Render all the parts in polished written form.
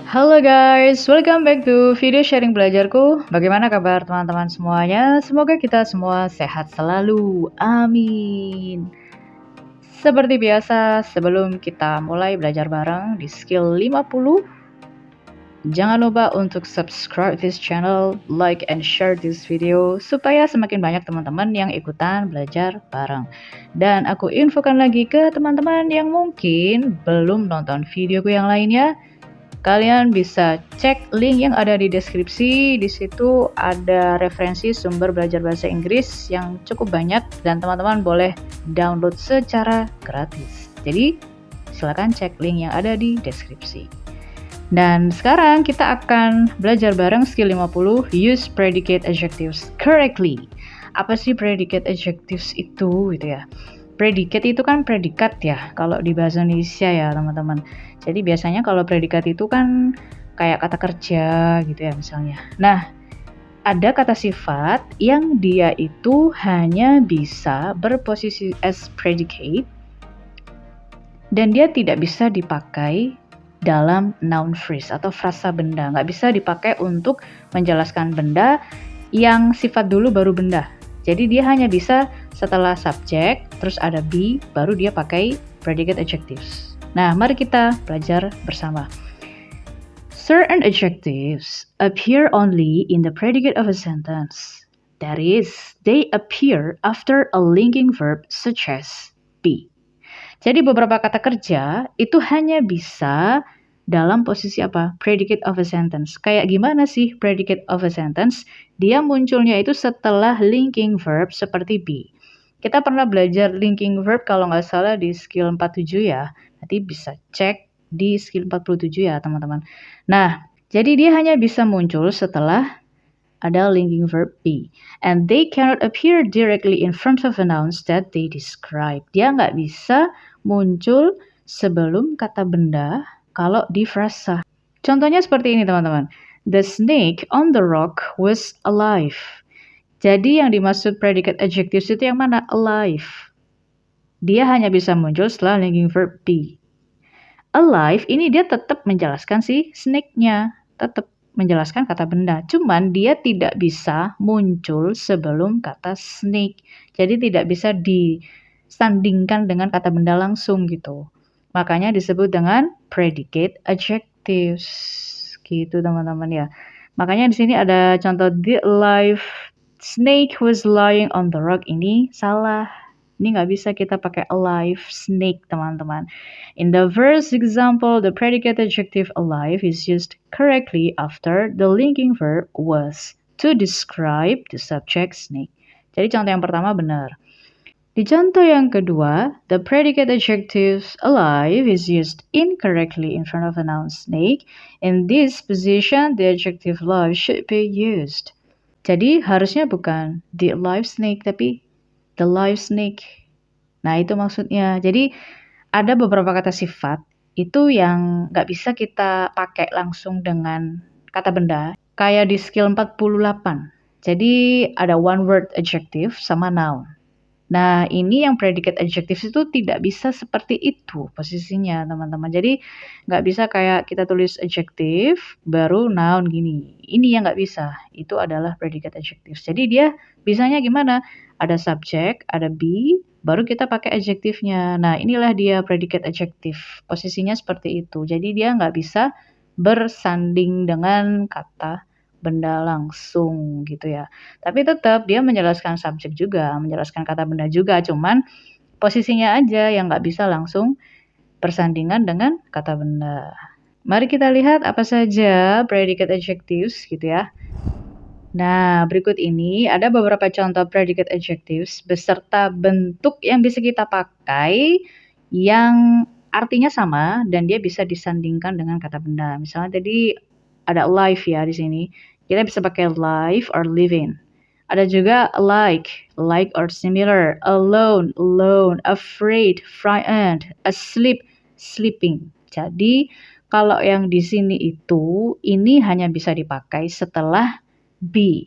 Halo guys, welcome back to video sharing belajarku. Bagaimana kabar teman-teman semuanya? Semoga kita semua sehat selalu. Amin. Seperti biasa, sebelum kita mulai belajar bareng di skill 50, jangan lupa untuk subscribe this channel, like and share this video supaya semakin banyak teman-teman yang ikutan belajar bareng. Dan aku infokan lagi ke teman-teman yang mungkin belum nonton videoku yang lainnya. Kalian bisa cek link yang ada di deskripsi. Di situ ada referensi sumber belajar bahasa Inggris yang cukup banyak dan teman-teman boleh download secara gratis. Jadi, silakan cek link yang ada di deskripsi. Dan sekarang kita akan belajar bareng skill 50, use predicate adjectives correctly. Apa sih predicate adjectives itu gitu ya? Predikat itu kan predikat ya, kalau di bahasa Indonesia ya teman-teman. Jadi biasanya kalau predikat itu kan kayak kata kerja gitu ya misalnya. Nah, ada kata sifat yang dia itu hanya bisa berposisi as predicate dan dia tidak bisa dipakai dalam noun phrase atau frasa benda. Nggak bisa dipakai untuk menjelaskan benda yang sifat dulu baru benda. Jadi dia hanya bisa setelah subjek, terus ada be, baru dia pakai predicate adjectives. Nah, mari kita belajar bersama. Certain adjectives appear only in the predicate of a sentence. That is, they appear after a linking verb such as be. Jadi beberapa kata kerja itu hanya bisa dalam posisi apa? Predicate of a sentence. Kayak gimana sih predicate of a sentence? Dia munculnya itu setelah linking verb seperti be. Kita pernah belajar linking verb kalau nggak salah di skill 47 ya. Nanti bisa cek di skill 47 ya teman-teman. Nah, jadi dia hanya bisa muncul setelah ada linking verb be. And they cannot appear directly in front of a noun that they describe. Dia nggak bisa muncul sebelum kata benda kalau di frasa. Contohnya seperti ini teman-teman. The snake on the rock was alive. Jadi yang dimaksud predicate adjectives itu yang mana? Alive. Dia hanya bisa muncul setelah linking verb be. Alive ini dia tetap menjelaskan si snake-nya. Tetap menjelaskan kata benda. Cuman dia tidak bisa muncul sebelum kata snake. Jadi tidak bisa disandingkan dengan kata benda langsung gitu. Makanya disebut dengan predicate adjectives. Gitu teman-teman ya. Makanya di sini ada contoh the alive snake was lying on the rock. Ini salah. Ini nggak bisa kita pakai alive snake teman-teman. In the first example, the predicate adjective alive is used correctly after the linking verb was to describe the subject snake. Jadi contoh yang pertama benar. Di contoh yang kedua, the predicate adjective alive is used incorrectly in front of a noun snake. In this position, the adjective alive should be used. Jadi harusnya bukan the alive snake, tapi the live snake. Nah, itu maksudnya. Jadi ada beberapa kata sifat itu yang nggak bisa kita pakai langsung dengan kata benda. Kayak di skill 48. Jadi ada one word adjective sama noun. Nah, ini yang predicate adjectives itu tidak bisa seperti itu posisinya, teman-teman. Jadi, nggak bisa kayak kita tulis adjective, baru noun gini. Ini yang nggak bisa. Itu adalah predicate adjectives. Jadi, dia bisanya gimana? Ada subject, ada be, baru kita pakai adjektifnya. Nah, inilah dia predicate adjective. Posisinya seperti itu. Jadi, dia nggak bisa bersanding dengan kata benda langsung gitu ya. Tapi tetap dia menjelaskan subjek juga, menjelaskan kata benda juga, cuman posisinya aja yang nggak bisa langsung bersandingan dengan kata benda. Mari kita lihat apa saja predicate adjectives gitu ya. Nah, berikut ini ada beberapa contoh predicate adjectives beserta bentuk yang bisa kita pakai yang artinya sama dan dia bisa disandingkan dengan kata benda. Misalnya tadi ada live ya di sini. Kita bisa pakai live or living. Ada juga like or similar, alone, afraid, frightened, asleep, sleeping. Jadi, kalau yang di sini itu, ini hanya bisa dipakai setelah be.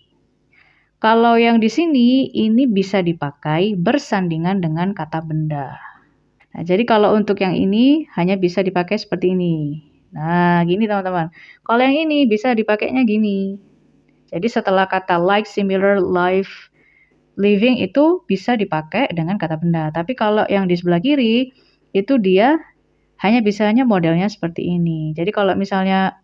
Kalau yang di sini, ini bisa dipakai bersandingan dengan kata benda. Nah, jadi kalau untuk yang ini hanya bisa dipakai seperti ini. Nah, gini teman-teman. Kalau yang ini bisa dipakainya gini. Jadi setelah kata like, similar, life, living itu bisa dipakai dengan kata benda. Tapi kalau yang di sebelah kiri itu dia hanya bisanya modelnya seperti ini. Jadi kalau misalnya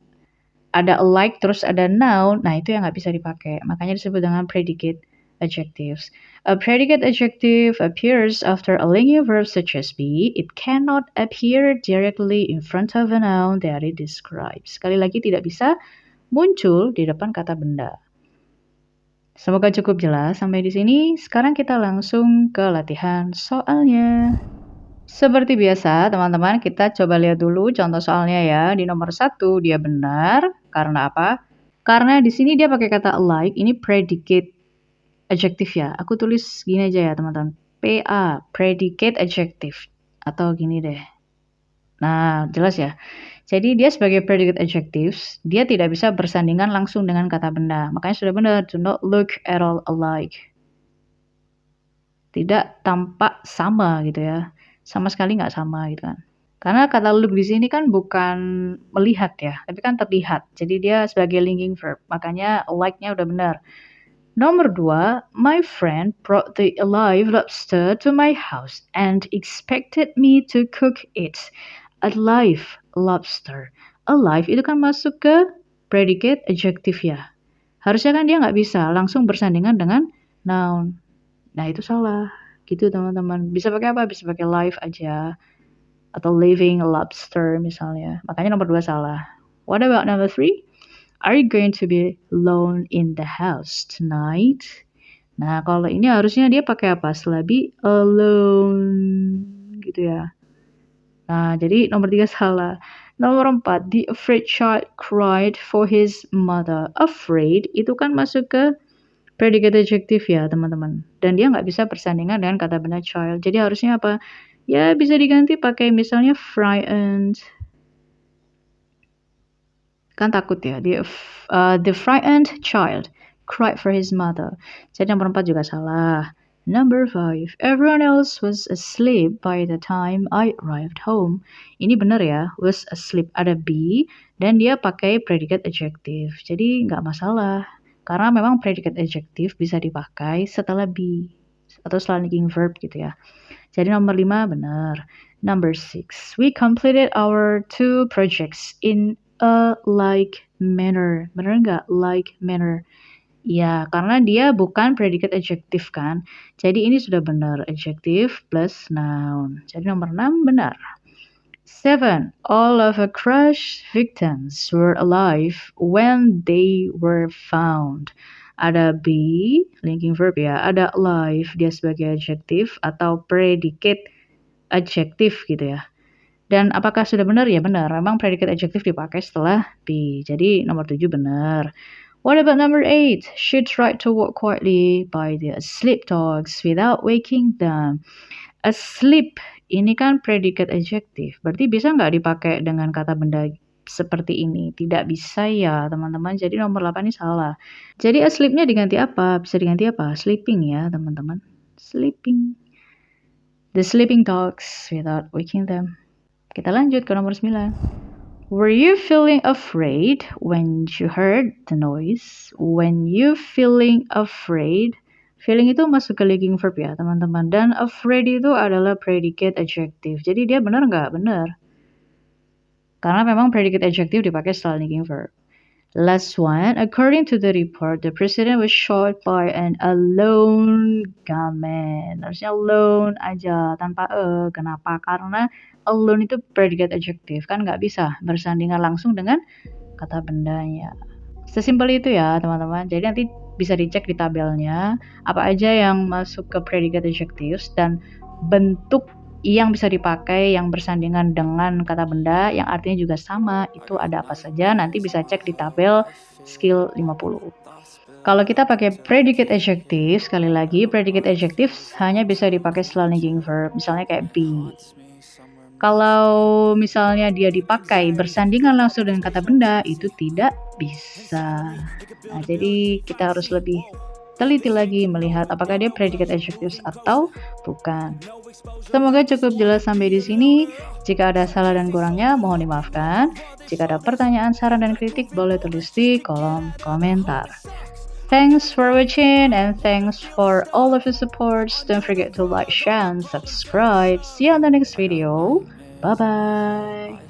ada like terus ada noun, nah itu yang nggak bisa dipakai. Makanya disebut dengan predicate adjectives. A predicate adjective appears after a linking verb such as be. It cannot appear directly in front of a noun that it describes. Sekali lagi tidak bisa muncul di depan kata benda. Semoga cukup jelas sampai di sini. Sekarang kita langsung ke latihan soalnya. Seperti biasa, teman-teman, kita coba lihat dulu contoh soalnya ya. Di nomor 1 dia benar. Karena apa? Karena di sini dia pakai kata like, ini predicate adjective ya. Aku tulis gini aja ya, teman-teman. PA, predicate adjective. Atau gini deh. Nah, jelas ya. Jadi dia sebagai predicate adjectives, dia tidak bisa bersandingan langsung dengan kata benda. Makanya sudah benar, do not look at all alike. Tidak tampak sama gitu ya. Sama sekali nggak sama gitu kan. Karena kata look di sini kan bukan melihat ya, tapi kan terlihat. Jadi dia sebagai linking verb. Makanya like-nya udah benar. Nomor 2, my friend brought the alive lobster to my house and expected me to cook it. Alive lobster. Alive itu kan masuk ke predicate adjective ya. Harusnya kan dia nggak bisa langsung bersandingan dengan noun. Nah itu salah. Gitu teman-teman. Bisa pakai apa? Bisa pakai live aja. Atau living lobster misalnya. Makanya nomor 2 salah. What about number 3? Are you going to be alone in the house tonight? Nah, kalau ini harusnya dia pakai apa? Setelah be alone gitu ya. Nah, jadi nomor 3 salah. Nomor 4, the afraid child cried for his mother. Afraid itu kan masuk ke predicate adjective ya, teman-teman. Dan dia nggak bisa bersandingan dengan kata benda child. Jadi harusnya apa? Ya, bisa diganti pakai misalnya frightened. Kan takut ya. The frightened child cried for his mother. Jadi nomor 4 juga salah. Number 5, everyone else was asleep by the time I arrived home. Ini benar ya, was asleep. Ada be, dan dia pakai predicate adjective. Jadi nggak masalah. Karena memang predicate adjective bisa dipakai setelah be. Atau setelah linking verb gitu ya. Jadi nomor 5 benar. Number 6, we completed our 2 projects in a like manner. Benar nggak? Like manner. Ya, karena dia bukan predicate adjective kan. Jadi ini sudah benar. Adjective plus noun. Jadi nomor 6 benar. 7. All of the crash victims were alive when they were found. Ada be, linking verb ya. Ada alive, dia sebagai adjective atau predicate adjective gitu ya. Dan apakah sudah benar? Ya benar. Memang predicate adjective dipakai setelah be. Jadi nomor 7 benar. What about number 8? She tried to walk quietly by the asleep dogs without waking them. Asleep ini kan predicate adjective. Berarti bisa nggak dipakai dengan kata benda seperti ini? Tidak bisa ya teman-teman. Jadi nomor 8 ini salah. Jadi asleep-nya diganti apa? Bisa diganti apa? Sleeping ya teman-teman. Sleeping. The sleeping dogs without waking them. Kita lanjut ke nomor 9. Were you feeling afraid when you heard the noise? When you feeling afraid, feeling itu masuk ke linking verb ya teman-teman. Dan afraid itu adalah predicate adjective. Jadi dia benar nggak? Benar. Karena memang predicate adjective dipakai setelah linking verb. Last one, according to the report, the president was shot by an alone gunman. Harusnya alone aja, tanpa Kenapa? Karena alone itu predicate adjective. Kan nggak bisa bersandingan langsung dengan kata bendanya. Sesimpel itu ya, teman-teman. Jadi nanti bisa dicek di tabelnya, apa aja yang masuk ke predicate adjectives dan bentuk yang bisa dipakai yang bersandingan dengan kata benda yang artinya juga sama, itu ada apa saja, nanti bisa cek di tabel skill 50. Kalau kita pakai predicate adjective, sekali lagi predicate adjective hanya bisa dipakai setelah linking verb, misalnya kayak be. Kalau misalnya dia dipakai bersandingan langsung dengan kata benda, itu tidak bisa. Nah, jadi kita harus lebih teliti lagi melihat apakah dia predicate adjectives atau bukan. Semoga cukup jelas sampai di sini. Jika ada salah dan kurangnya, mohon dimaafkan. Jika ada pertanyaan, saran, dan kritik, boleh tulis di kolom komentar. Thanks for watching and thanks for all of your supports. Don't forget to like, share, and subscribe. See you on the next video. Bye-bye.